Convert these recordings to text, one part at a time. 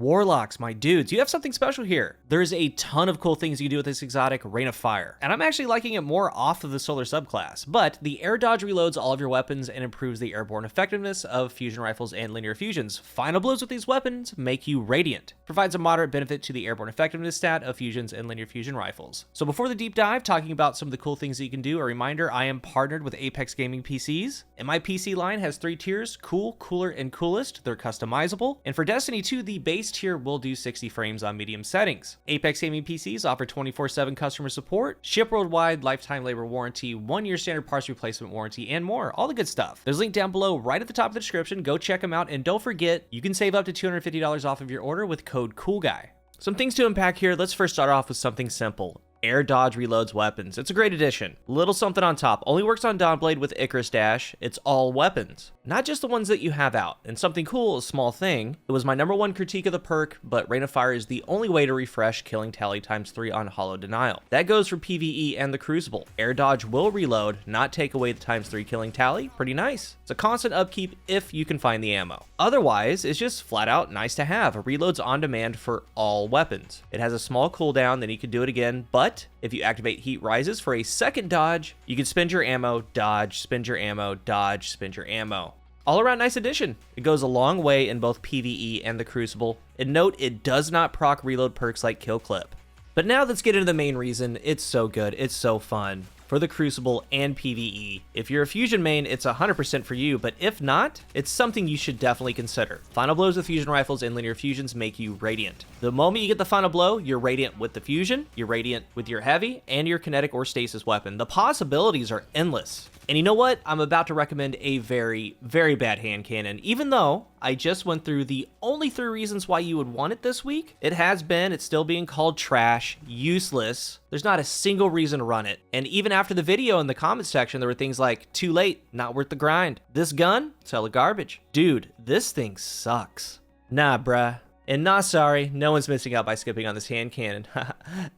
Warlocks, my dudes, you have something special here. There's a ton of cool things you can do with this exotic Rain of Fire, and I'm actually liking it more off of the solar subclass, but the air dodge reloads all of your weapons and improves the airborne effectiveness of fusion rifles and linear fusions. Final blows with these weapons make you radiant. Provides a moderate benefit to the airborne effectiveness stat of fusions and linear fusion rifles. So before the deep dive, talking about some of the cool things that you can do, a reminder, I am partnered with Apex Gaming PCs, and my PC line has 3 tiers, cool, cooler, and coolest. They're customizable, and for Destiny 2, the base tier will do 60 frames on medium settings. Apex Gaming PCs offer 24/7 customer support, ship worldwide, lifetime labor warranty, 1-year standard parts replacement warranty, and more. All the good stuff. There's a link down below right at the top of the description. Go check them out, and don't forget, you can save up to $250 off of your order with code CoolGuy. Some things to unpack here. Let's first start off with something simple. Air dodge reloads weapons. It's a great addition. Little something on top. Only works on Dawnblade with Icarus Dash. It's all weapons, not just the ones that you have out. And something cool, a small thing. It was my #1 critique of the perk, but Rain of Fire is the only way to refresh killing tally ×3 on Hollow Denial. That goes for PvE and the Crucible. Air dodge will reload, not take away the ×3 killing tally. Pretty nice. It's a constant upkeep if you can find the ammo. Otherwise, it's just flat out nice to have. It reloads on demand for all weapons. It has a small cooldown, then you can do it again, but if you activate Heat Rises for a second dodge, you can spend your ammo, dodge, spend your ammo, dodge, spend your ammo. All around nice addition. It goes a long way in both PvE and the Crucible. And note, it does not proc reload perks like Kill Clip. But now let's get into the main reason. It's so good, it's so fun. For the Crucible and PvE. If you're a Fusion main, it's 100% for you, but if not, it's something you should definitely consider. Final blows with Fusion rifles and linear fusions make you radiant. The moment you get the final blow, you're radiant with the Fusion, you're radiant with your heavy, and your kinetic or stasis weapon. The possibilities are endless. And you know what? I'm about to recommend a very, very bad hand cannon. Even though I just went through the only 3 reasons why you would want it this week, it's still being called trash, useless. There's not a single reason to run it. And even after the video in the comments section, there were things like, too late, not worth the grind. This gun, it's hella garbage. Dude, this thing sucks. Nah, bruh. And nah, sorry, no one's missing out by skipping on this hand cannon.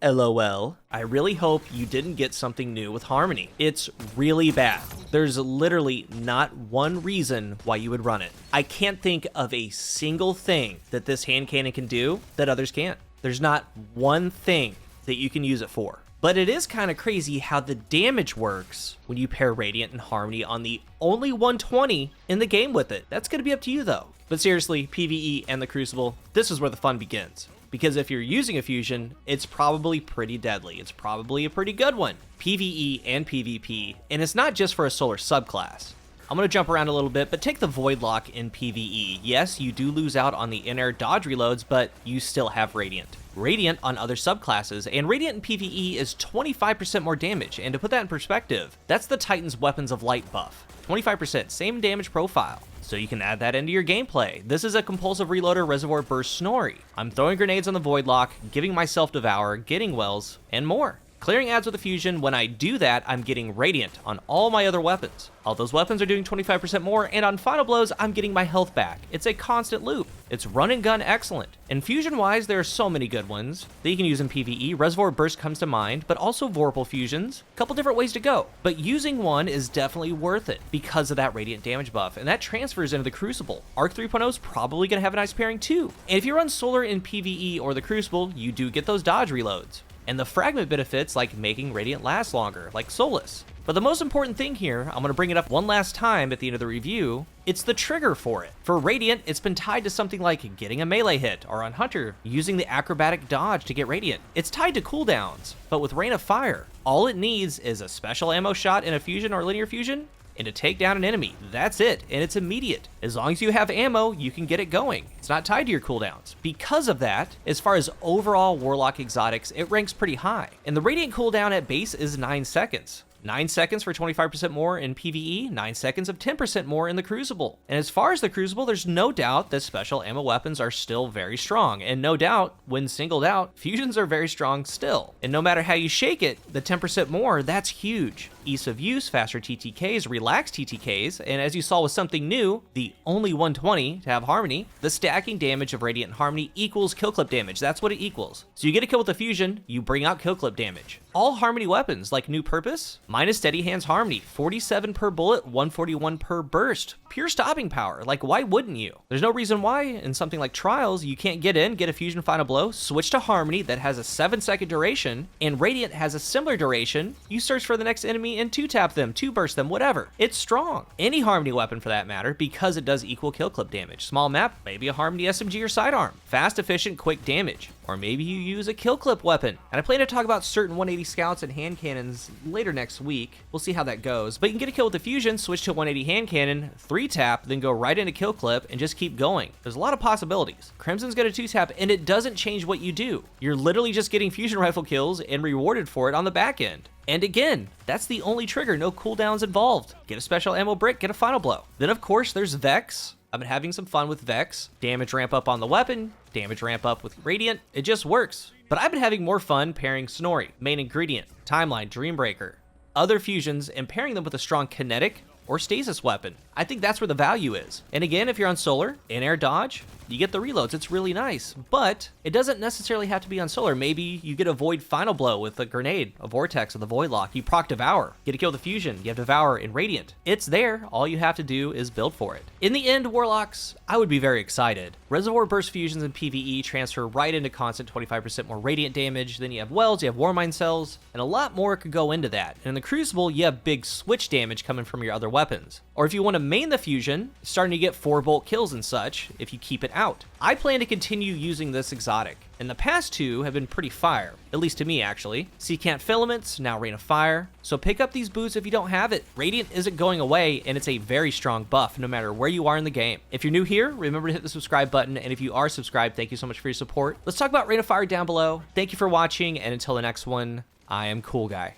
LOL. I really hope you didn't get something new with Harmony. It's really bad. There's literally not one reason why you would run it. I can't think of a single thing that this hand cannon can do that others can't. There's not one thing that you can use it for. But it is kind of crazy how the damage works when you pair Radiant and Harmony on the only 120 in the game with it. That's going to be up to you though. But seriously, PvE and the Crucible, this is where the fun begins. Because if you're using a fusion, it's probably pretty deadly. It's probably a pretty good one. PvE and PvP, and it's not just for a solar subclass. I'm going to jump around a little bit, but take the Voidlock in PvE. Yes, you do lose out on the in-air dodge reloads, but you still have Radiant. Radiant on other subclasses, and Radiant in PvE is 25% more damage, and to put that in perspective, that's the Titan's Weapons of Light buff. 25%, same damage profile. So you can add that into your gameplay. This is a compulsive reloader Reservoir Burst Snorri. I'm throwing grenades on the Voidlock, giving myself Devour, getting Wells, and more. Clearing adds with a fusion. When I do that, I'm getting Radiant on all my other weapons. All those weapons are doing 25% more, and on final blows, I'm getting my health back. It's a constant loop. It's run and gun excellent. And fusion-wise, there are so many good ones that you can use in PvE. Reservoir Burst comes to mind, but also Vorpal fusions. A couple different ways to go. But using one is definitely worth it because of that Radiant damage buff, and that transfers into the Crucible. Arc 3.0 is probably going to have a nice pairing too. And if you run Solar in PvE or the Crucible, you do get those dodge reloads. And the fragment benefits like making Radiant last longer, like Solus. But the most important thing here, I'm going to bring it up one last time at the end of the review, it's the trigger for it. For Radiant, it's been tied to something like getting a melee hit, or on Hunter, using the acrobatic dodge to get Radiant. It's tied to cooldowns, but with Rain of Fire, all it needs is a special ammo shot in a fusion or linear fusion, and to take down an enemy. That's it, and it's immediate. As long as you have ammo, you can get it going. It's not tied to your cooldowns. Because of that, as far as overall Warlock exotics, it ranks pretty high. And the Radiant cooldown at base is 9 seconds. 9 seconds for 25% more in PvE, 9 seconds of 10% more in the Crucible. And as far as the Crucible, there's no doubt that special ammo weapons are still very strong. And no doubt, when singled out, fusions are very strong still. And no matter how you shake it, the 10% more, that's huge. ease of use, faster TTKs, relaxed TTKs, and as you saw with something new, the only 120 to have Harmony, the stacking damage of Radiant and Harmony equals kill clip damage. That's what it equals. So you get a kill with the fusion, you bring out kill clip damage. All Harmony weapons, like New Purpose, minus Steady Hands Harmony, 47 per bullet, 141 per burst. Pure stopping power, like why wouldn't you? There's no reason why in something like Trials you can't get in, get a fusion final blow, switch to Harmony that has a 7-second duration, and Radiant has a similar duration. You search for the next enemy and 2-tap them, 2-burst them, whatever. It's strong. Any Harmony weapon for that matter, because it does equal kill clip damage. Small map, maybe a Harmony SMG or sidearm. Fast, efficient, quick damage. Or maybe you use a kill clip weapon. And I plan to talk about certain 180 scouts and hand cannons later next week. We'll see how that goes. But you can get a kill with the fusion, switch to 180 hand cannon, 3-tap, then go right into kill clip and just keep going. There's a lot of possibilities. Crimson's got a 2-tap and it doesn't change what you do. You're literally just getting fusion rifle kills and rewarded for it on the back end. And again, that's the only trigger, no cooldowns involved. Get a special ammo brick, get a final blow. Then of course there's Vex. I've been having some fun with Vex. Damage ramp up on the weapon, damage ramp up with Radiant. It just works. But I've been having more fun pairing Snorri, main ingredient, Timeline, Dreambreaker, other fusions, and pairing them with a strong kinetic or stasis weapon. I think that's where the value is. And again, if you're on solar, in-air dodge, you get the reloads. It's really nice, but it doesn't necessarily have to be on solar. Maybe you get a void final blow with a grenade, a vortex, or the void lock. You proc Devour, get a kill with the fusion. You have Devour in Radiant. It's there. All you have to do is build for it. In the end, Warlocks, I would be very excited. Reservoir burst fusions and PvE transfer right into constant 25% more Radiant damage. Then you have welds, you have Warmind cells, and a lot more could go into that. And in the Crucible, you have big switch damage coming from your other weapons. Or if you want to main the fusion, starting to get 4-bolt kills and such if you keep it out. I plan to continue using this exotic, and the past two have been pretty fire, at least to me actually. Secant Filaments, now Rain of Fire, so pick up these boots if you don't have it. Radiant isn't going away, and it's a very strong buff no matter where you are in the game. If you're new here, remember to hit the subscribe button, and if you are subscribed, thank you so much for your support. Let's talk about Rain of Fire down below. Thank you for watching, and until the next one, I am CoolGuy.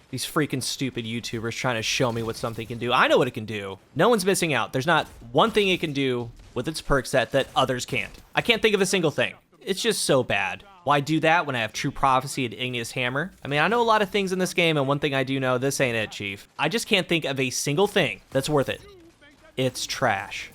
These freaking stupid YouTubers trying to show me what something can do. I know what it can do. No one's missing out. There's not one thing it can do with its perk set that others can't. I can't think of a single thing. It's just so bad. Why do that when I have True Prophecy and Igneous Hammer? I mean, I know a lot of things in this game, and one thing I do know, this ain't it, Chief. I just can't think of a single thing that's worth it. It's trash.